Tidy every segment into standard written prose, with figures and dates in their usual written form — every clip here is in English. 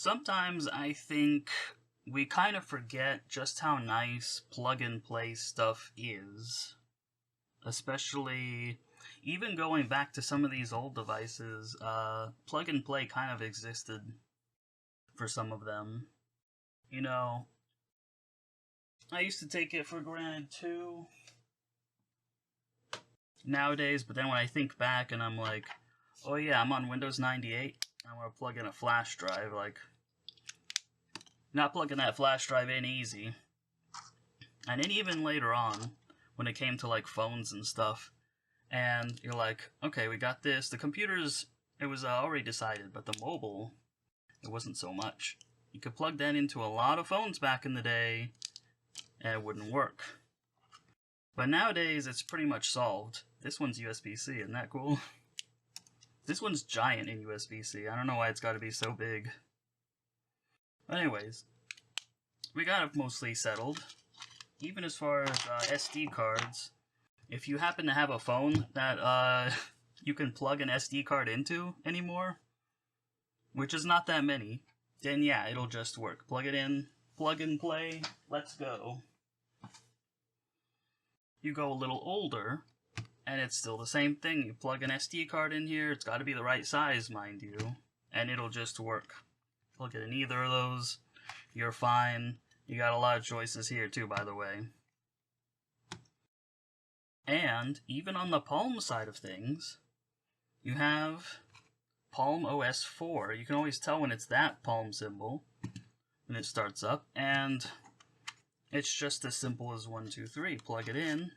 Sometimes I think we kind of forget just how nice plug-and-play stuff is. Especially, even going back to some of these old devices, plug-and-play kind of existed for some of them. You know, I used to take it for granted too nowadays, but then when I think back and I'm like, oh yeah, I'm on Windows 98, I want to plug in a flash drive, like, not plugging that flash drive in easy. And then even later on, when it came to like phones and stuff, and you're like, okay, we got this. The computers, it was already decided, but the mobile, it wasn't so much. You could plug that into a lot of phones back in the day, and it wouldn't work. But nowadays, it's pretty much solved. This one's USB-C, isn't that cool? This one's giant in USB-C. I don't know why it's got to be so big. But anyways, we got it mostly settled. Even as far as SD cards, if you happen to have a phone that you can plug an SD card into anymore, which is not that many, then yeah, it'll just work. Plug it in, plug and play, let's go. You go a little older, and it's still the same thing. You plug an SD card in here, it's got to be the right size, mind you, and it'll just work. Plug it in either of those, you're fine. You got a lot of choices here too, by the way. And even on the Palm side of things, you have Palm OS 4. You can always tell when it's that Palm symbol when it starts up, and it's just as simple as 1, 2, 3. Plug it in,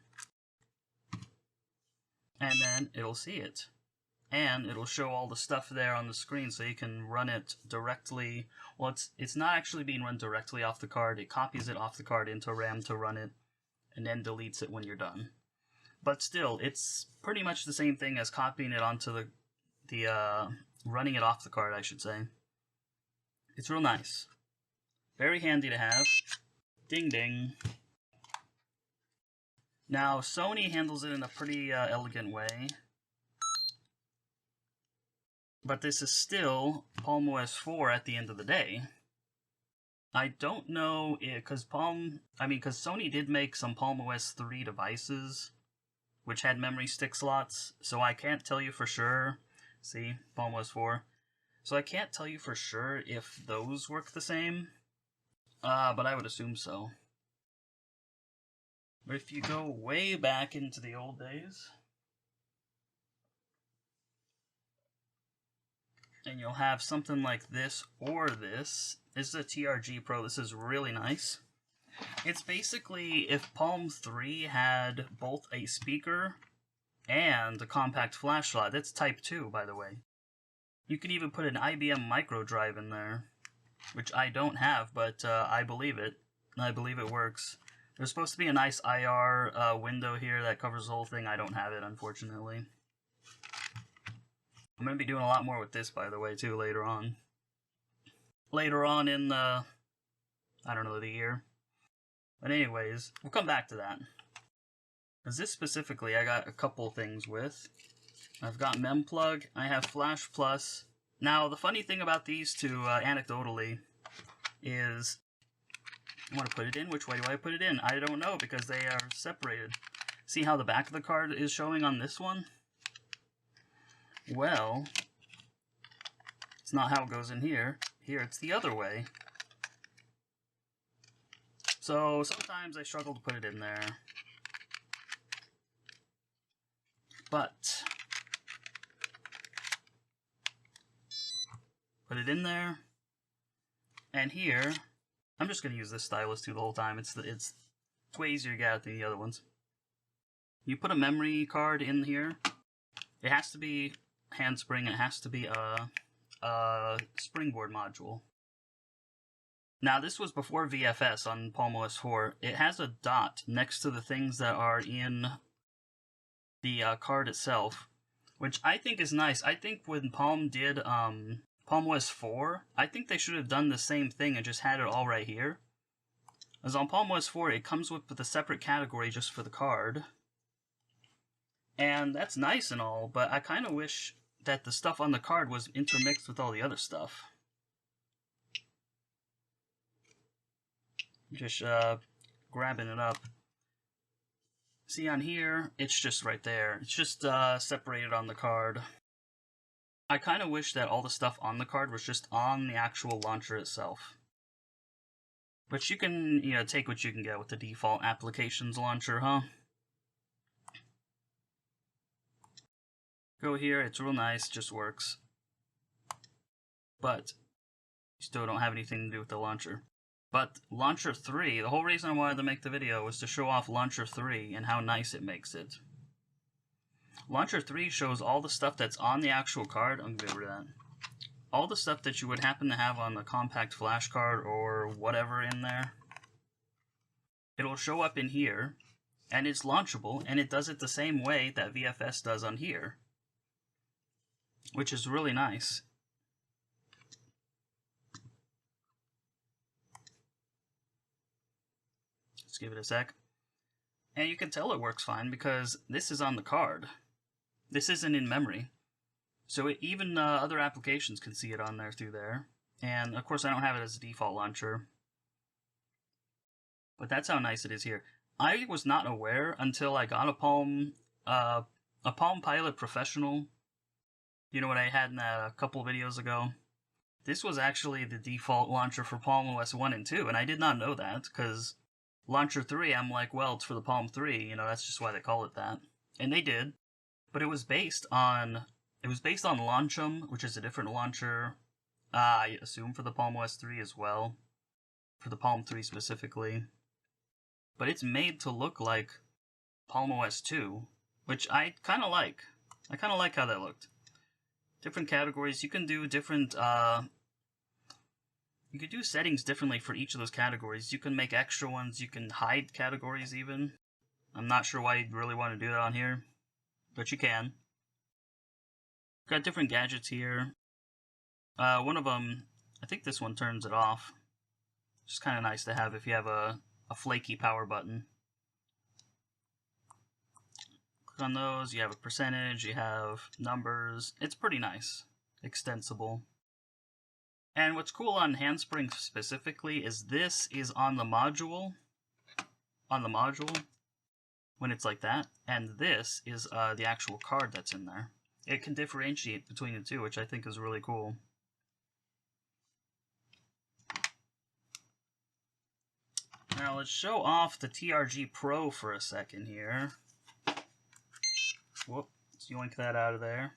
and then it'll see it. And it'll show all the stuff there on the screen so you can run it directly. Well, it's not actually being run directly off the card. It copies it off the card into RAM to run it, and then deletes it when you're done. But still, it's pretty much the same thing as copying it onto the running it off the card, I should say. It's real nice. Very handy to have. Ding ding. Now, Sony handles it in a pretty elegant way. But this is still Palm OS 4 at the end of the day. I don't know, because Sony did make some Palm OS 3 devices, which had memory stick slots, so I can't tell you for sure. See, Palm OS 4. So I can't tell you for sure if those work the same, but I would assume so. But if you go way back into the old days, and you'll have something like this or this. This is a TRG Pro. This is really nice. It's basically if Palm 3 had both a speaker and a compact flash slot. That's Type 2, by the way. You can even put an IBM micro drive in there, which I don't have, but I believe it. I believe it works. There's supposed to be a nice IR window here that covers the whole thing. I don't have it, unfortunately. I'm going to be doing a lot more with this, by the way, too, later on. Later on in the, I don't know, the year. But anyways, we'll come back to that. Because this specifically, I got a couple things with. I've got MemPlug, I have Flash Plus. Now, the funny thing about these two, anecdotally, is I want to put it in. Which way do I put it in? I don't know, because they are separated. See how the back of the card is showing on this one? Well, it's not how it goes in here. Here, it's the other way. So, sometimes I struggle to put it in there. But, put it in there. And here, I'm just going to use this stylus too the whole time. It's way easier to get out than the other ones. You put a memory card in here. It has to be handspring. It has to be a springboard module. Now, this was before VFS on Palm OS 4. It has a dot next to the things that are in the card itself, which I think is nice. I think when Palm did Palm OS 4, I think they should have done the same thing and just had it all right here. As on Palm OS 4, it comes with a separate category just for the card. And that's nice and all, but I kind of wish that the stuff on the card was intermixed with all the other stuff. Just grabbing it up. See on here, it's just right there. It's just separated on the card. I kind of wish that all the stuff on the card was just on the actual launcher itself. But you can, you know, take what you can get with the default applications launcher, huh? Go here, it's real nice, just works. But you still don't have anything to do with the launcher. But Launcher 3, the whole reason I wanted to make the video was to show off Launcher 3 and how nice it makes it. Launcher 3 shows all the stuff that's on the actual card. I'm good with that. All the stuff that you would happen to have on the compact flash card or whatever in there. It'll show up in here, and it's launchable, and it does it the same way that VFS does on here, which is really nice. Let's give it a sec. And you can tell it works fine because this is on the card. This isn't in memory. So even other applications can see it on there through there. And of course I don't have it as a default launcher. But that's how nice it is here. I was not aware until I got a Palm Pilot Professional. You know what I had in a couple videos ago? This was actually the default launcher for Palm OS 1 and 2, and I did not know that, because Launcher 3, I'm like, well, it's for the Palm 3, you know, that's just why they call it that. And they did. But it was based on Launchum, which is a different launcher, I assume for the Palm OS 3 as well. For the Palm 3 specifically. But it's made to look like Palm OS 2, which I kind of like. I kind of like how that looked. Different categories, you can do different, you could do settings differently for each of those categories. You can make extra ones, you can hide categories even. I'm not sure why you'd really want to do that on here, but you can. Got different gadgets here. One of them, I think this one turns it off. It's kind of nice to have if you have a flaky power button. Click on those, you have a percentage, you have numbers. It's pretty nice. Extensible. And what's cool on Handspring specifically is this is on the module. When it's like that. And this is the actual card that's in there. It can differentiate between the two, which I think is really cool. Now let's show off the TRG Pro for a second here. Whoop, let's yoink that out of there.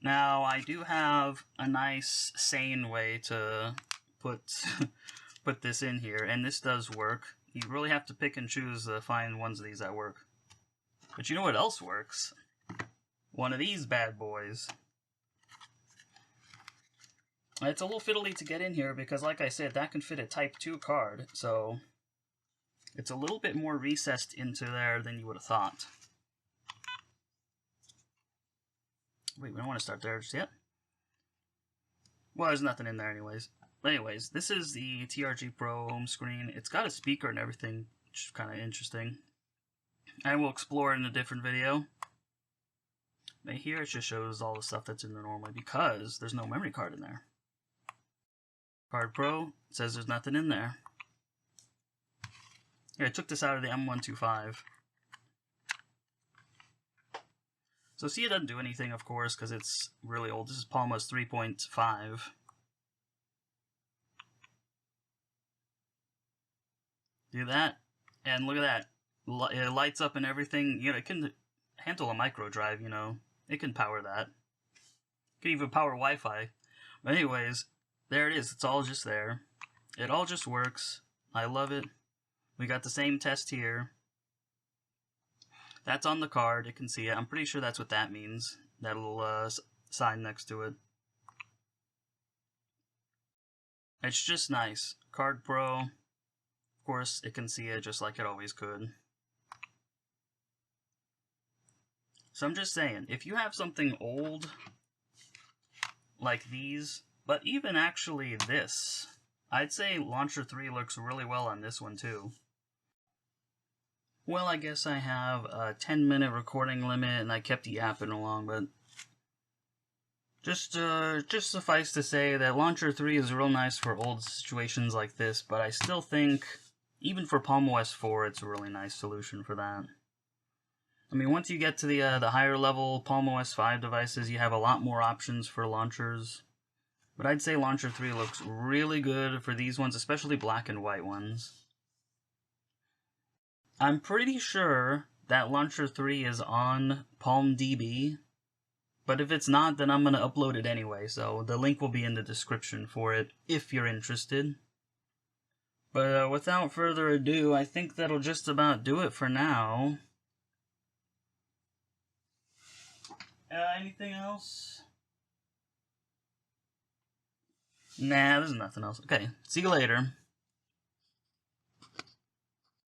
Now I do have a nice, sane way to put this in here, and this does work. You really have to pick and choose to find ones of these that work. But you know what else works? One of these bad boys. It's a little fiddly to get in here because, like I said, that can fit a Type 2 card, so it's a little bit more recessed into there than you would have thought. Wait, we don't want to start there just yet. Well, there's nothing in there anyways. Anyways, this is the TRG Pro home screen. It's got a speaker and everything, which is kind of interesting. And we'll explore it in a different video. But here it just shows all the stuff that's in there normally because there's no memory card in there. Card Pro says there's nothing in there. Here, I took this out of the M125. So see, it doesn't do anything, of course, because it's really old. This is Palm OS 3.5. Do that, and look at that. It lights up and everything. You know, it can handle a micro drive, you know. It can power that. It can even power Wi-Fi. But anyways, there it is. It's all just there. It all just works. I love it. We got the same test here. That's on the card. You can see it. I'm pretty sure that's what that means. That little sign next to it. It's just nice. Card Pro. Of course, it can see it just like it always could. So I'm just saying, if you have something old like these, but even actually this, I'd say Launcher 3 looks really well on this one too. Well, I guess I have a 10-minute recording limit, and I kept yapping along, but Just suffice to say that Launcher 3 is real nice for old situations like this, but I still think, even for Palm OS 4, it's a really nice solution for that. I mean, once you get to the higher level Palm OS 5 devices, you have a lot more options for launchers. But I'd say Launcher 3 looks really good for these ones, especially black and white ones. I'm pretty sure that Launcher 3 is on Palm DB, but if it's not, then I'm going to upload it anyway, so the link will be in the description for it if you're interested. But without further ado, I think that'll just about do it for now. Anything else? Nah, there's nothing else. Okay, see you later.